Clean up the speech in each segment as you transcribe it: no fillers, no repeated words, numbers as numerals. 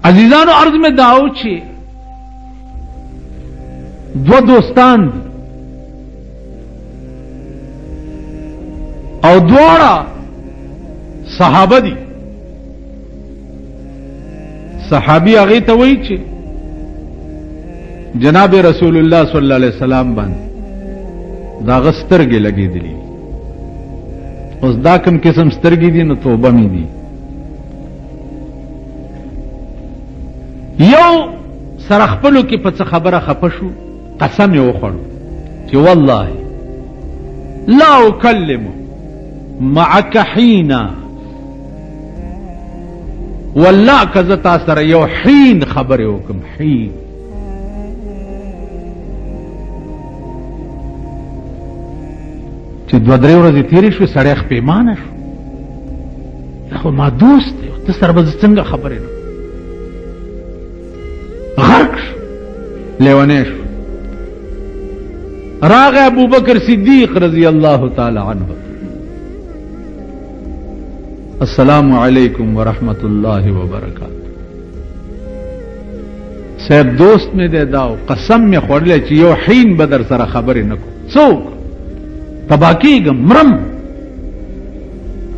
عزیزانو عرض میں داو چې دو دوستان دي او دواړه صحابه دي. صحابي هغه ته وایي چې جناب رسول الله صلی الله علیه وسلم باندې دا غسترګې لګېدلې. اوس دا کوم قسم سترګې دي نو توبه مې دي. یو سره خپلو کې په څه خبره خپه شو، قسم یې وخوړو چې والله لا اکلم معك حینا، والله که زه تا سره یو حین خبرې وکم، حین چې دوه درې ورځې تېرې شوې سړی خپېمانه شو، خو ما دوست دی ته سره به زه څنګه خبرې نه غرق شو، لیونی شو. راغی ابو بکر صدیق رضی اللہ تعالی عنہ، السلام علیکم ورحمت اللہ وبرکاتہ. صاحب دوست میں دے داو قسم میں خوڑلے چی یو حین بدر سره خبری نکو سوک تباکیگم مرم.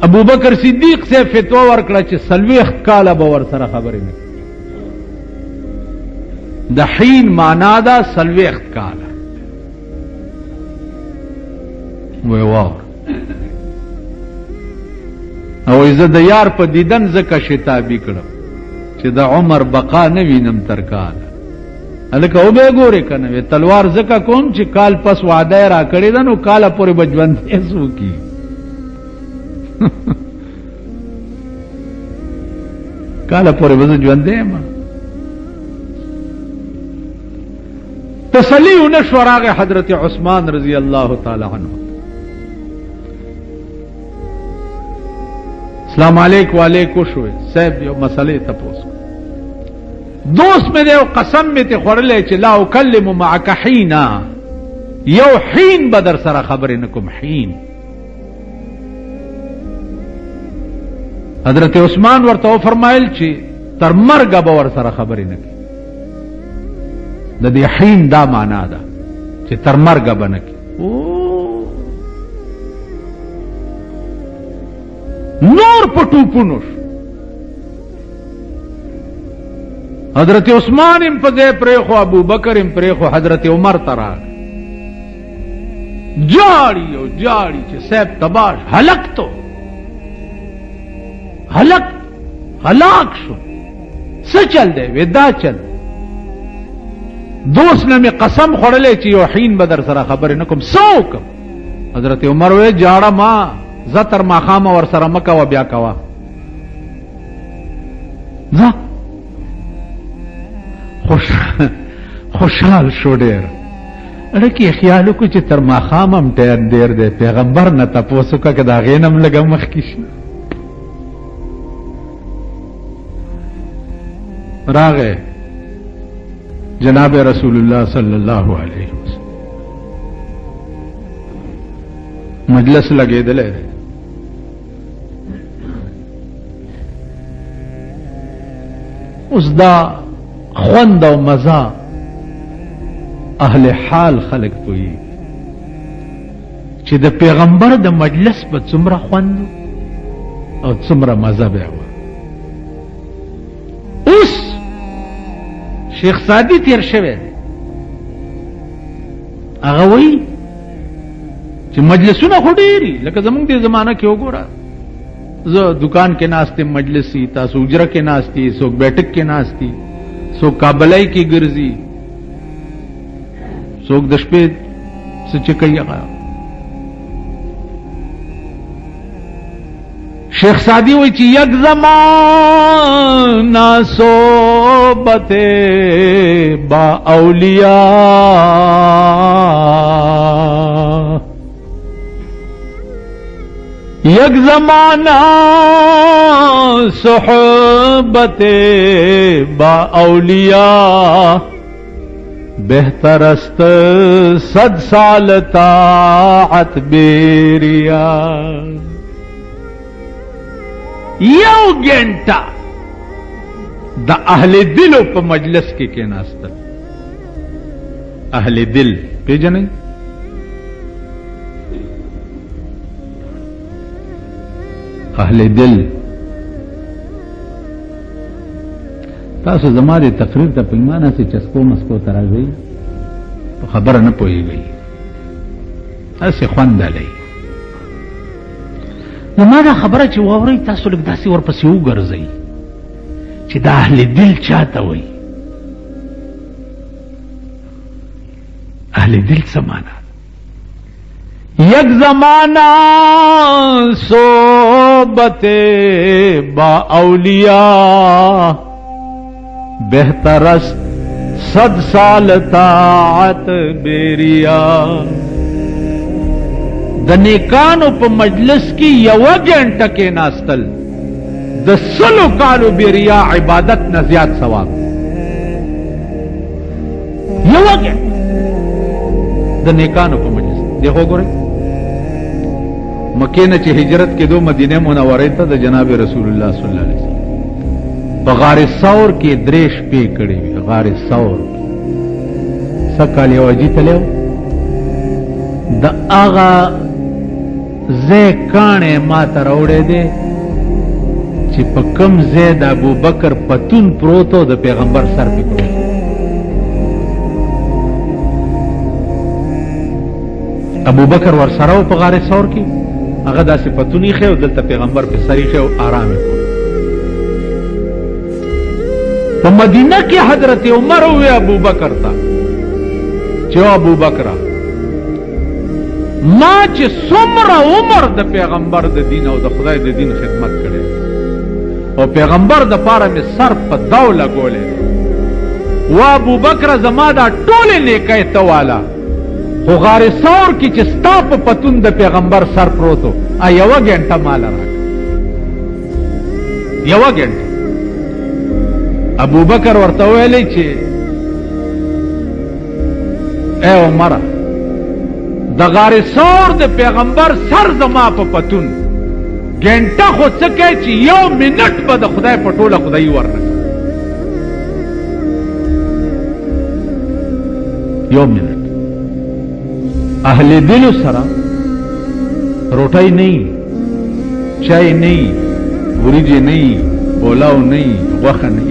ابو بکر صدیق سے فتوا ورکړه چې سلويخت کاله به ور سره خبرې نه. د حین معنا دا سلويخت کاله. وی واو او عزت د یار په دیدن زکه شتابی کړم چې د عمر بقا نه وینم تر کاله. الکه او به ګوره کنه وی تلوار زکه کوم چې کال پس وعده را کړی دا نو کاله پورې بجوند ایسو کی. کاله پورې بز ژوند دی ما تسلی ونشو. راغه حضرت عثمان رضی اللہ تعالی عنہ، السلام علیکم وعلیکم شوئے صاحب یو مسئلے تپوس دوست میں دے قسم میں تے خوڑلے چھ لا اکلم معک حینا، یو حین بدر سره خبر نکم حین. حضرت عثمان ورته فرمایل چې تر مرګه به ور سره خبرې نه کوي. د دې حین دا معنا ده چې تر مرګه به نه کوي. نور پټو پونوش حضرت عثمان ام پدے پریخو، ابو بکر ام پریخو، حضرت عمر ترا جاڑی او جاڑی چې سیب تباش حلق تو حلق ہلاک شو څه چل دی ودا چل. دوست نے میں قسم خوڑلے چې یو حین بدر سره خبر نکم سوکم. حضرت عمر وے جاڑا ما زتر ما خام ور سره مکا و بیا کوا ز خوشحال شو ډیر. اړه خیالو کو چې تر ما خامم ډیر ډیر دی پیغمبر نه تاسو کا کدا غینم لګم مخ کی راغه جناب رسول اللہ صلی اللہ علیہ وسلم مجلس لگے دلے اس دا خوند و مزہ اہل حال خلق توئی چې د پیغمبر د مجلس په څومره خوند او څومره مزه به و. اوس شیخ سادی تیر شوه هغه وایي چې مجلسونه خو ډېري لکه زمونږ د زمانہ کې وګوره زه دکان کې ناستې مجلسي، تاسو اجره کې ناستې، څوک بیٹک کې ناستې، څوک کابلای کې ګرځي، څوک د شپې څه چې کوي هغه. شیخ سادی وایي چې یک زمانہ صحبت با اولیاء، یک زمانہ صحبت با اولیاء، بہتر است 100 سال طاعت بیریا. یو گھنٹہ د اهل دلو په مجلس کې کېناستل. اهل دل پیژنئ؟ اهل دل تاسو زما د تقریر ته په ایمانه سي چسکو مسکو تراځي په خبره نه پوهیږئ اسې خوند علی نو ما دا خبره چې واورئ تاسو لږ داسې ورپسې وګرځئ چې دا اهل دل چاته وایي. اهل دل څه معنا؟ یک زمانہ صحبت با اولیاء بہتر است 100 سال طاعت بیریا. د نیکانو په مجلس کې یو غنټه کې ناستل د 100 کالو بیریا عبادت نه زیات ثواب. یو غنټه د نیکانو په مجلس دیکھو ګورئ مکې نه چې هجرت کېدو مدینه منورې ته د جناب رسول الله صلی الله علیه وسلم په غار ثور کې درې شپې کړې وي. غار ثور سکال یو اجي تلو د اغا زه کانه ما ته راوړې دي چې په کم زید ابو بکر پتون پروتو د پیغمبر سر په کړو. ابو بکر ور سره په غار ثور کې هغه داسې پتونی خو دلته پیغمبر په سریخه او آرام کو. په مدینه کې حضرت عمر او ابو بکر ته چې ابو بکر ما چې څومره عمر د پیغمبر د دین او د خدای د دین خدمت کړي او پیغمبر د پاره می سر په داو لګولې و ابو بکر زما دا ټول نیکه ته والا خو غار ثور کې چې ستا په پتون د پیغمبر سر پروتو یو غنټه مال راک یو غنټه. ابو بکر ورته ویلی چې اے عمر د غار ثور د پیغمبر سر زما په پتون غنټه خو څه کوي چې یو منټ به د خدای په ټوله خدای ورنکړي. یو منټ اهل دل سره روټای نه چای نه وريجه نه پولاو نه غوخه نه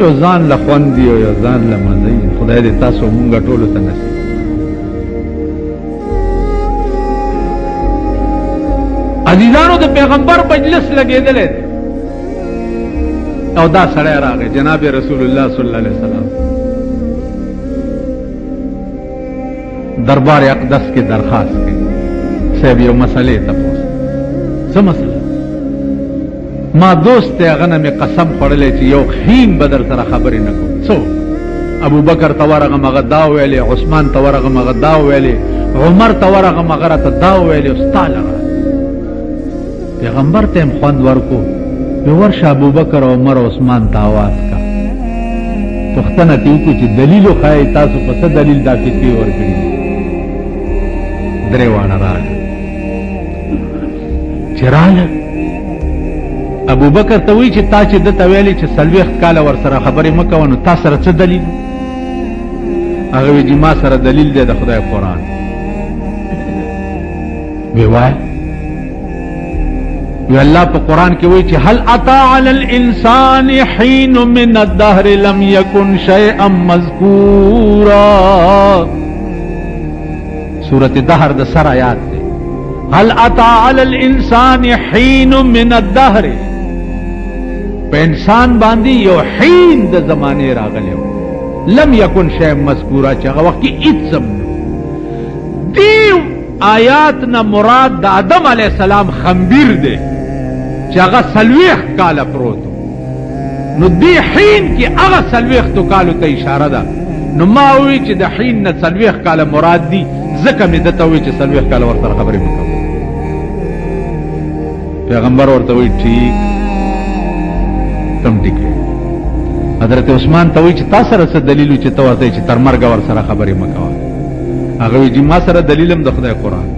یو ځان له خوندي او یو ځان له مزي. خدای دې تاسو مونږ ټول ته نصیب. عزیزانو د پیغمبر مجلس لګیدل او دا سړی راغی جناب رسول الله صلی الله علیه وسلم دربار اقدس کې درخواست کړي صاحب یو مسئله تاسو څه مسئله ما دوست هغه نه قسم خورلې چې یو خیم بدر سره خبرې نه کوم. څو ابو بکر تورغه مغدا ویلې عثمان تورغه مغدا ویلې عمر تورغه مغره ته دا ویلې استاله پیغمبر ته خوند ورکو به ورشه ابو بکر او عمر او عثمان ته आवाज کا پښتنه تیو کو چې دلیل خای تاسو په څه دلیل دا کې ورکړي درې وانه راغله چراله ابو بکر ته وی چې تا چې د تویلی چې سلويخت کاله ور سره خبرې مکو نو تاسو سره څه دلیل؟ هغه وی چې ما سره دلیل دی د خدای قرآن. وی وای وی الله په قرآن کې وی چې هل اتا علی الانسان حين من الدهر لم يكن شيئا مذکورا. سورۃ دهر د سر آیات دی. هل اتا علی الانسان حين من الدهر په انسان باندې یو حین د زمانه راغلی لم یکن شیء مذکورا چې هغه وخت کې هیڅ دی. آیات نه مراد د آدم علیه السلام خنبیر دی چې هغه سلويخت کاله پروت نو دی حین کې هغه سلويختو کالو ته اشاره ده. نو ما وی چې د حین نه سلويخت کاله مراد دی ځکه مې دته وی چې سلويخت کاله ورته خبرې وکړم. پیغمبر ورته وی ٹھیک تم ټیک. حضرت عثمان ته وی چې تاسو سره څه دلیل چې ته ورته چې تر مرګ ور سره خبرې مکوه. هغه وی چې ما سره دلیلم د خدای قرآن.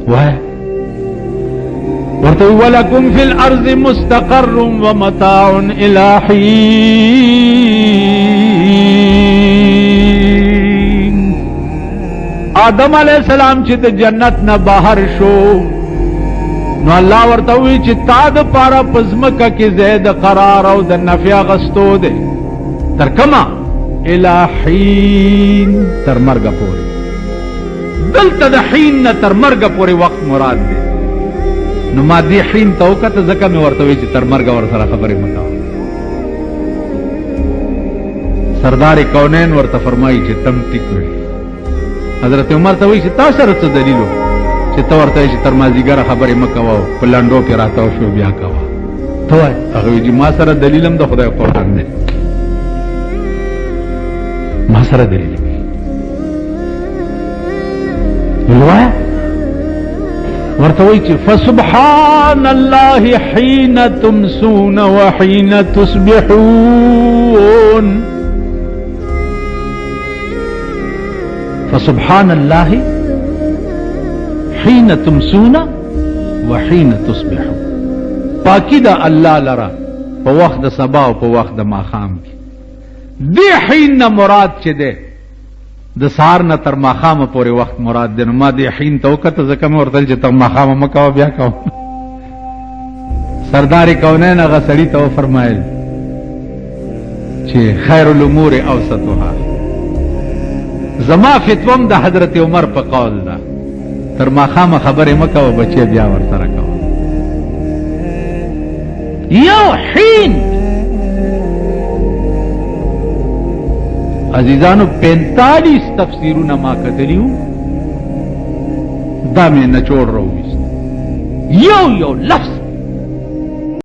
وای ورته ولکم فی الارض مستقر ومتاع الی حین. آدم علیہ السلام چې د جنت نه بهر شو نو الله ورته وی چې تا د پاره پزمکه کې زید قرار او د نفع غستو ده تر کما الی حین تر مرګ پورې. دلته د حین نه تر مرګ پورې وخت مراد ده. نو ما دی حین ته وکړه ځکه مې ورته وی چې تر مرګ ور سره خبرې مکو. سردار کونین ورته فرمایي چې تم ټیک وي. حضرت عمر ته وی چې تاسو سره څه دلیل و چې ته ورته چې تر مازیګر خبرې مکو په لاندو کې راته شو بیا کوا. ته وای هغه چې ما سره دلیل هم د خدای قرآن دی. ما سره دلیل دی. وای ورته وی چې فسبحان الله حين تمسون وحين تصبحون. فسبحان الله حين تمسون وحين تصبحون. پاکی دا الله لرا په وخت د سبا او په وخت د ماخام کې. دی حين نه مراد چې ده د سار نه تر ماخام پورې وخت مراد ده. نو ما دی حين ته وکړه ځکه مې ورته چې تر ماخام مکو بیا کو. سردار کونین هغه سړي ته فرمایل چې خیر الامور اوسطها. زما فتوم د حضرت عمر په قول ده تر ماخام خبرې مکو بچي بیا ور سره کو. یو حین عزیزانو 45 تفسیرونه ما کتلیو دا مې نچوړ راوست. یو لفظ